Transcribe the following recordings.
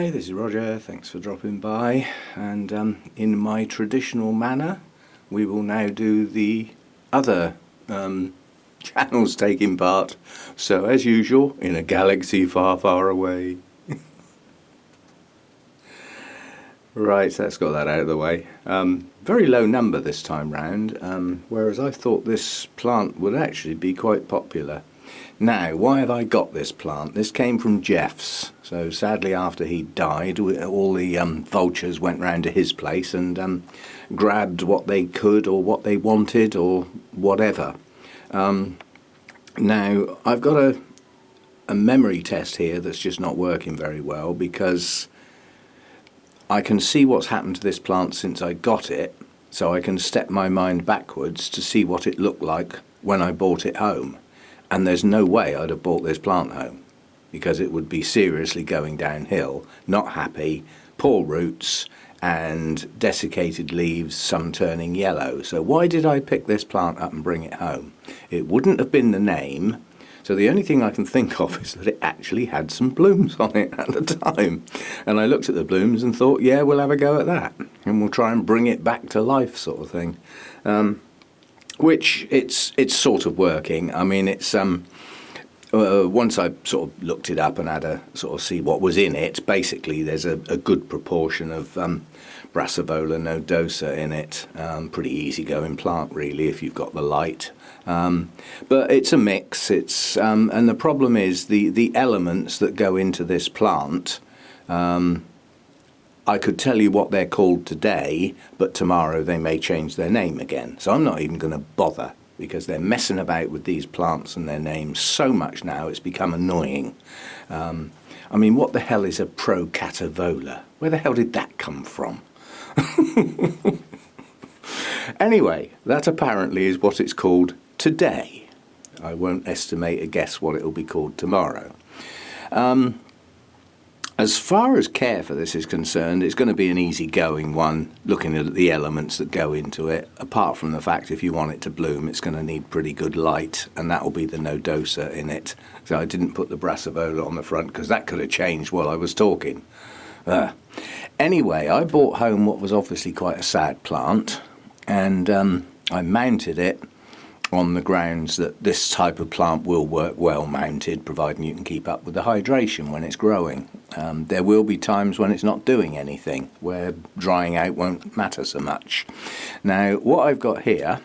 Hi, this is Roger, thanks for dropping by, and in my traditional manner we will now do the other channels taking part, so as usual, in a galaxy far, far away. Right, that's got that out of the way. Very low number this time round, whereas I thought this plant would actually be quite popular. Now, why have I got this plant? This came from Geoff's. So sadly, after he died, all the vultures went round to his place and grabbed what they could or what they wanted or whatever. Now, I've got a memory test here that's just not working very well because I can see what's happened to this plant since I got it, so I can step my mind backwards to see what it looked like when I bought it home. And there's no way I'd have bought this plant home because it would be seriously going downhill, not happy, poor roots and desiccated leaves, some turning yellow. So why did I pick this plant up and bring it home? It wouldn't have been the name. So the only thing I can think of is that it actually had some blooms on it at the time. And I looked at the blooms and thought, yeah, we'll have a go at that. And we'll try and bring it back to life sort of thing. Which it's sort of working. I mean, it's once I sort of looked it up and had a sort of see what was in it, basically there's a good proportion of Procatavola nodosa in it. Pretty easy going plant really if you've got the light. But it's a mix. It's and the problem is the elements that go into this plant. I could tell you what they're called today, but tomorrow they may change their name again. So I'm not even going to bother because they're messing about with these plants and their names so much now it's become annoying. I mean, what the hell is a Procatavola? Where the hell did that come from? Anyway, that apparently is what it's called today. I won't estimate a guess what it'll be called tomorrow. As far as care for this is concerned, it's going to be an easy-going one, looking at the elements that go into it, apart from the fact if you want it to bloom, it's going to need pretty good light, and that will be the nodosa in it. So I didn't put the Procatavola on the front, because that could have changed while I was talking. Anyway, I brought home what was obviously quite a sad plant, and I mounted it on the grounds that this type of plant will work well mounted, providing you can keep up with the hydration when it's growing. There will be times when it's not doing anything, where drying out won't matter so much. Now, what I've got here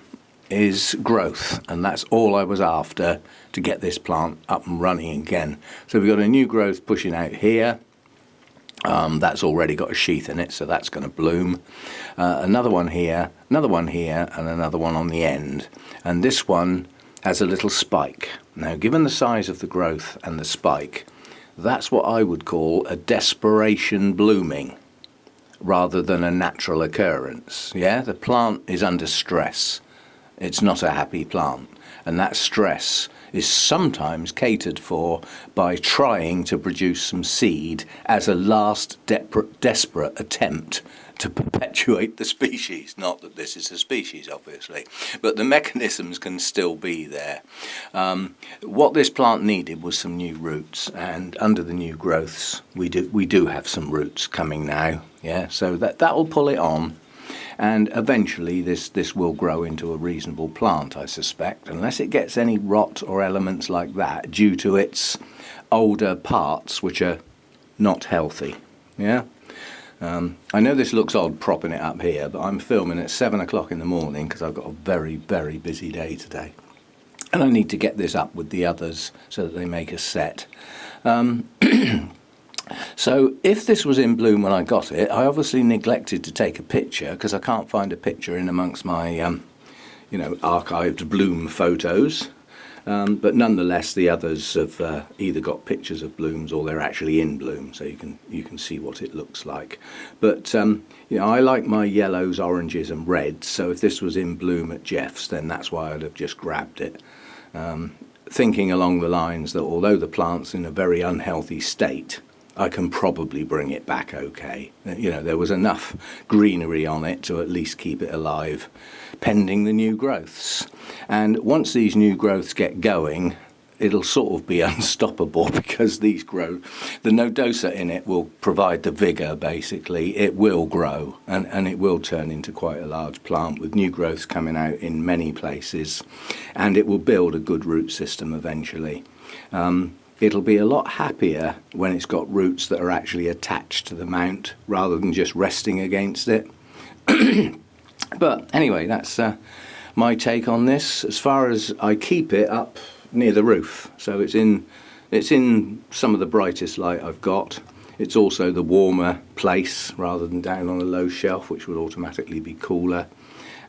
is growth, and that's all I was after to get this plant up and running again. So we've got a new growth pushing out here. That's already got a sheath in it, so that's going to bloom. Another one here, and another one on the end. And this one has a little spike. Now, given the size of the growth and the spike, that's what I would call a desperation blooming, rather than a natural occurrence. Yeah, the plant is under stress. It's not a happy plant, and that stress is sometimes catered for by trying to produce some seed as a last desperate attempt to perpetuate the species. Not that this is a species, obviously, but the mechanisms can still be there. What this plant needed was some new roots, and under the new growths, we do have some roots coming now. Yeah, so that will pull it on. And eventually this will grow into a reasonable plant, I suspect, unless it gets any rot or elements like that due to its older parts, which are not healthy. Yeah. I know this looks odd propping it up here, but I'm filming at 7 o'clock in the morning because I've got a very, very busy day today. And I need to get this up with the others so that they make a set. So if this was in bloom when I got it, I obviously neglected to take a picture because I can't find a picture in amongst my, archived bloom photos. But nonetheless, the others have either got pictures of blooms or they're actually in bloom, so you can see what it looks like. But I like my yellows, oranges, and reds. So if this was in bloom at Geoff's, then that's why I'd have just grabbed it. Thinking along the lines that although the plant's in a very unhealthy state, I can probably bring it back okay. There was enough greenery on it to at least keep it alive, pending the new growths. And once these new growths get going, it'll sort of be unstoppable because these grow. The nodosa in it will provide the vigour, basically. It will grow and it will turn into quite a large plant with new growths coming out in many places, and it will build a good root system eventually. It'll be a lot happier when it's got roots that are actually attached to the mount rather than just resting against it. But anyway, that's my take on this. As far as I keep it up near the roof, so it's in some of the brightest light I've got. It's also the warmer place rather than down on a low shelf, which would automatically be cooler.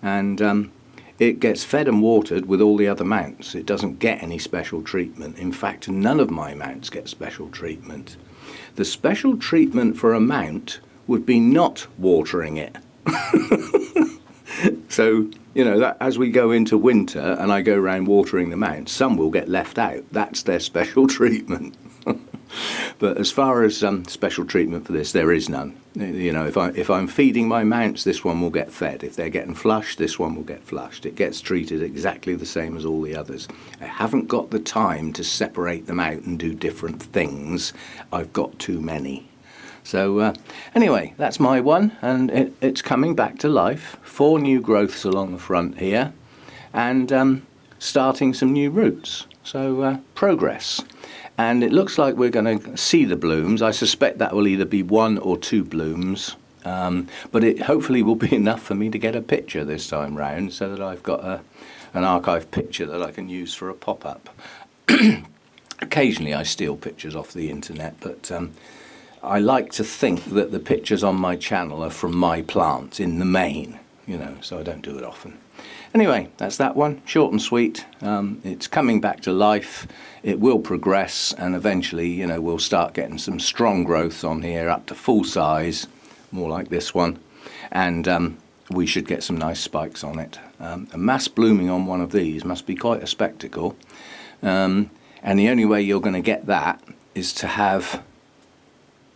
And it gets fed and watered with all the other mounts. It doesn't get any special treatment. In fact, none of my mounts get special treatment. The special treatment for a mount would be not watering it. So, you know, that as we go into winter and I go around watering the mounts, some will get left out. That's their special treatment. But as far as special treatment for this, there is none. You know, if I'm feeding my mounts, this one will get fed. If they're getting flushed, this one will get flushed. It gets treated exactly the same as all the others. I haven't got the time to separate them out and do different things. I've got too many. So anyway, that's my one, and it's coming back to life. 4 new growths along the front here, and starting some new roots. So progress. And it looks like we're going to see the blooms. I suspect that will either be 1 or 2 blooms, but it hopefully will be enough for me to get a picture this time round, so that I've got an archive picture that I can use for a pop-up. Occasionally I steal pictures off the internet, but I like to think that the pictures on my channel are from my plants in the main, you know, so I don't do it often. Anyway, that's that one, short and sweet. It's coming back to life. It will progress, and eventually, you know, we'll start getting some strong growths on here up to full size, more like this one, and we should get some nice spikes on it. A mass blooming on one of these must be quite a spectacle, and the only way you're going to get that is to have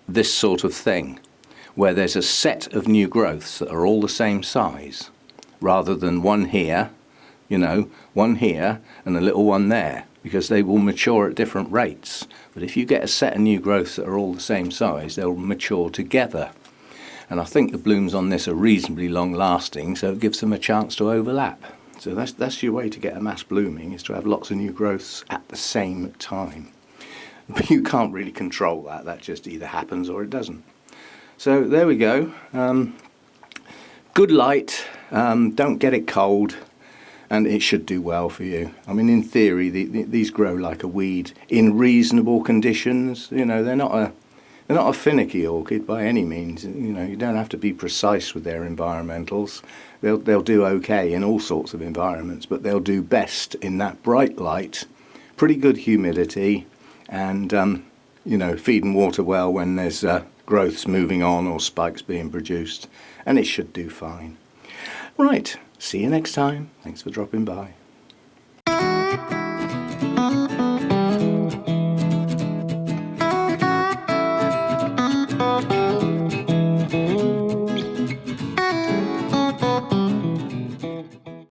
this sort of thing, where there's a set of new growths that are all the same size, rather than one here, you know, one here and a little one there, because they will mature at different rates. But if you get a set of new growths that are all the same size, they'll mature together. And I think the blooms on this are reasonably long lasting, so it gives them a chance to overlap. So that's your way to get a mass blooming, is to have lots of new growths at the same time. But you can't really control that. That just either happens or it doesn't. So there we go. Good light. Don't get it cold, and it should do well for you. I mean, in theory, these grow like a weed in reasonable conditions. You know, they're not a finicky orchid by any means. You know, you don't have to be precise with their environmentals. They'll do okay in all sorts of environments, but they'll do best in that bright light, pretty good humidity, and you know, feed and water well when there's growths moving on or spikes being produced, and it should do fine. Right, see you next time. Thanks for dropping by.